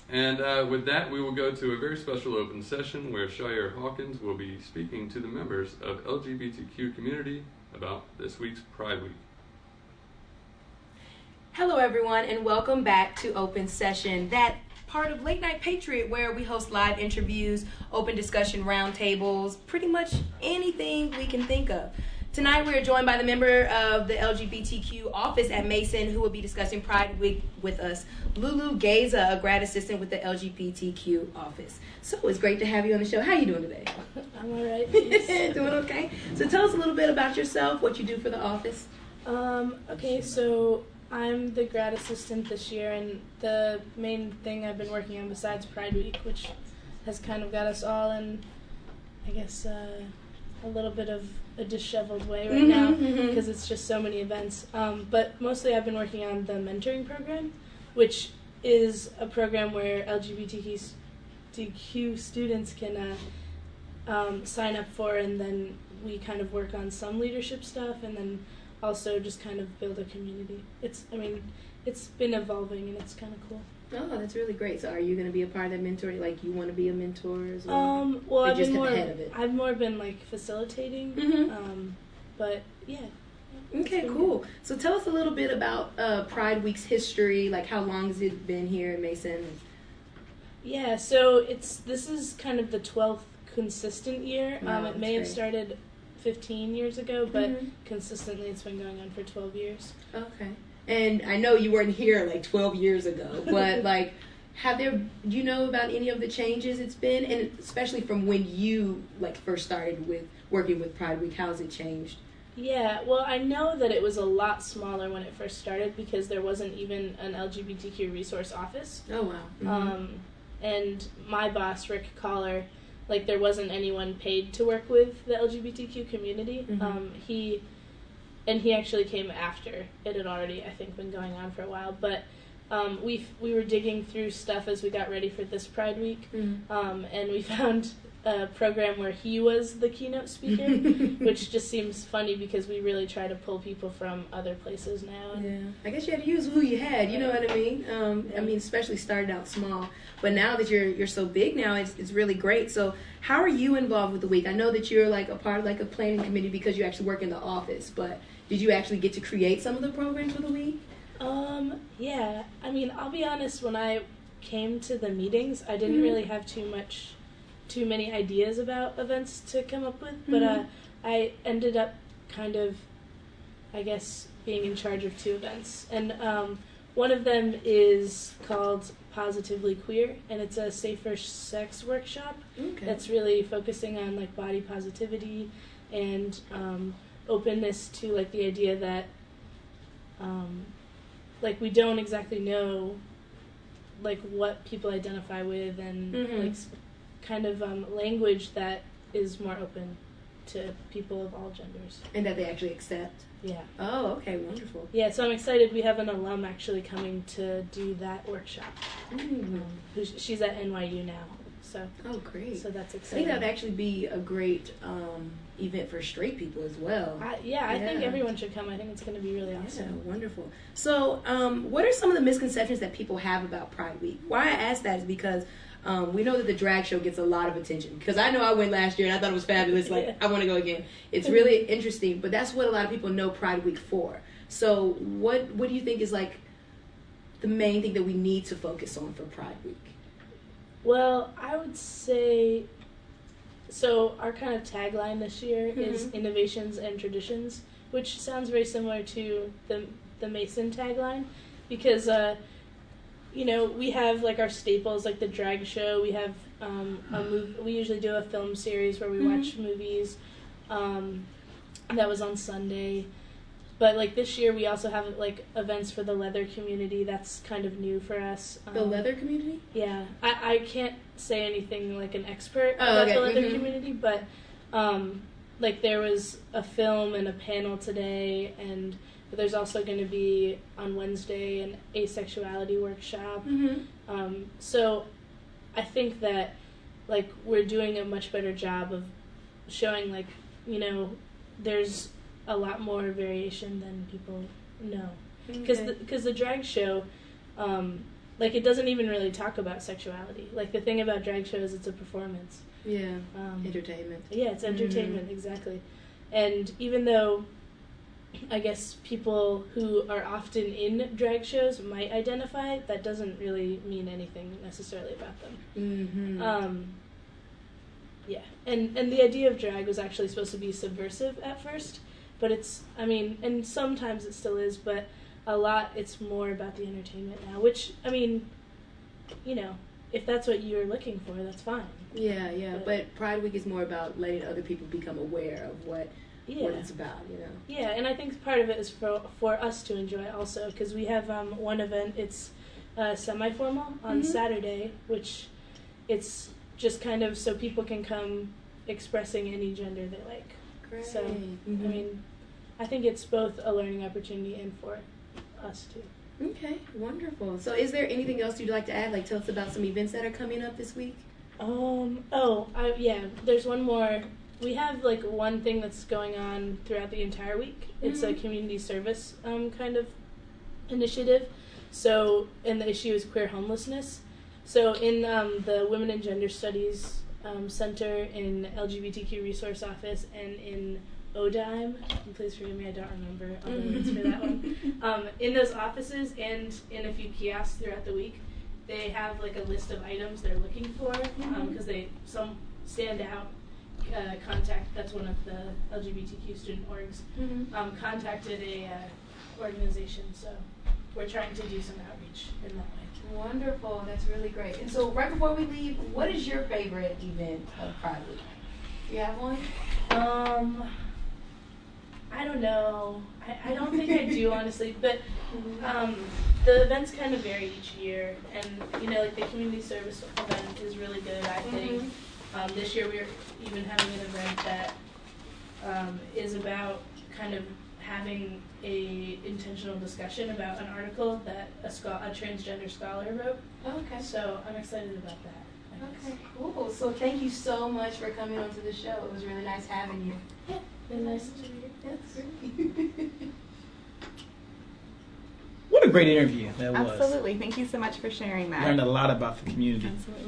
And with that, we will go to a very special open session where Sha'Air Hawkins will be speaking to the members of LGBTQ community about this week's Pride Week. Hello, everyone, and welcome back to Open Session, that part of Late Night Patriot where we host live interviews, open discussion roundtables, pretty much anything we can think of. Tonight, we are joined by the member of the LGBTQ office at Mason who will be discussing Pride Week with us, LuLu Geza, a grad assistant with the LGBTQ office. So it's great to have you on the show. How are you doing today? I'm all right. Doing okay? So tell us a little bit about yourself, what you do for the office. Okay, so I'm the grad assistant this year, and the main thing I've been working on besides Pride Week, which has kind of got us all in, I guess, a little bit of a disheveled way right now because it's just so many events. But mostly I've been working on the mentoring program, which is a program where LGBTQ students can sign up for, and then we kind of work on some leadership stuff, and then also just kind of build a community. It's been evolving, and it's kind of cool. Oh, that's really great. So are you going to be a part of that mentoring? Like, you want to be a mentor as well? Well, I've been more ahead of it. I've more been like facilitating. But yeah. Okay, cool. So tell us a little bit about Pride Week's history. Like, how long has it been here in Mason? Yeah, so this is kind of the 12th consistent year. Wow, it may have great. started 15 years ago, but consistently it's been going on for 12 years. Okay. And I know you weren't here like 12 years ago, but like, do you know about any of the changes it's been? And especially from when you like first started with working with Pride Week, how's it changed? Yeah, well, I know that it was a lot smaller when it first started because there wasn't even an LGBTQ resource office. Oh, wow. And my boss, Rick Collar, like there wasn't anyone paid to work with the LGBTQ community. He actually came after it had already, I think, been going on for a while. But we were digging through stuff as we got ready for this Pride Week, and we found a program where he was the keynote speaker, which just seems funny because we really try to pull people from other places now. Yeah, I guess you had to use who you had. You know what I mean? I mean, especially started out small, but now that you're so big now, it's really great. So, how are you involved with the week? I know that you're like a part of like a planning committee because you actually work in the office, but did you actually get to create some of the programs for the week? Yeah. I mean, I'll be honest, when I came to the meetings, I didn't really have too many ideas about events to come up with, but I ended up kind of, I guess, being in charge of 2 events. And one of them is called Positively Queer, and it's a safer sex workshop that's really focusing on like body positivity and openness to like the idea that like we don't exactly know like what people identify with, and like kind of language that is more open to people of all genders. And that they actually accept? Yeah. Oh, okay, wonderful. Yeah, so I'm excited. We have an alum actually coming to do that workshop. She's at NYU now. So. Oh, great. So that's I exciting. think that would actually be a great event for straight people as well. I think everyone should come. I think it's going to be really awesome. Yeah, wonderful. So what are some of the misconceptions that people have about Pride Week? Why I ask that is because we know that the drag show gets a lot of attention. Because I know I went last year and I thought it was fabulous. Like, I want to go again. It's really interesting. But that's what a lot of people know Pride Week for. So what do you think is like the main thing that we need to focus on for Pride Week? Well, I would say, so our kind of tagline this year is innovations and traditions, which sounds very similar to the Mason tagline, because we have like our staples, like the drag show. We have we usually do a film series where we watch movies. That was on Sunday. But like this year, we also have like events for the leather community. That's kind of new for us. The leather community? Yeah, I can't say anything like an expert about the leather community, but like there was a film and a panel today, and there's also going to be on Wednesday an asexuality workshop. So I think that like we're doing a much better job of showing like there's a lot more variation than people know, because the drag show like, it doesn't even really talk about sexuality. Like, the thing about drag shows, it's a performance. Yeah, entertainment. Yeah, it's entertainment, exactly. And even though I guess people who are often in drag shows might identify, that doesn't really mean anything necessarily about them. Yeah, and the idea of drag was actually supposed to be subversive at first, but it's, I mean, and sometimes it still is, but a lot it's more about the entertainment now, which, I mean, you know, if that's what you're looking for, that's fine. Yeah, but Pride Week is more about letting other people become aware of what it's about, you know. Yeah, and I think part of it is for us to enjoy also, because we have one event, it's semi-formal on Saturday, which it's just kind of so people can come expressing any gender they like. Great. So, I mean, I think it's both a learning opportunity and for us too. Okay, wonderful. So is there anything else you'd like to add? Like, tell us about some events that are coming up this week. There's one more. We have, like, one thing that's going on throughout the entire week. It's a community service kind of initiative. So, and the issue is queer homelessness. So in the Women and Gender Studies Center, in LGBTQ Resource Office, and in ODIME, and please forgive me, I don't remember all the names for that one. In those offices and in a few kiosks throughout the week, they have, like, a list of items they're looking for, because some stand out. That's one of the LGBTQ student orgs, contacted a organization, so we're trying to do some outreach in that way. Wonderful, that's really great. And so right before we leave, what is your favorite event of Pride Week? Do you have one? I don't know. I don't think I do, honestly, but the events kind of vary each year, and, you know, like, the community service event is really good, I think. This year we're even having an event that is about kind of having a intentional discussion about an article that a transgender scholar wrote. Okay. So I'm excited about that. Okay, cool. So thank you so much for coming onto the show. It was really nice having you. Yeah, really nice to meet you. Yes. What a great interview that was. Absolutely. Thank you so much for sharing that. Learned a lot about the community. Absolutely.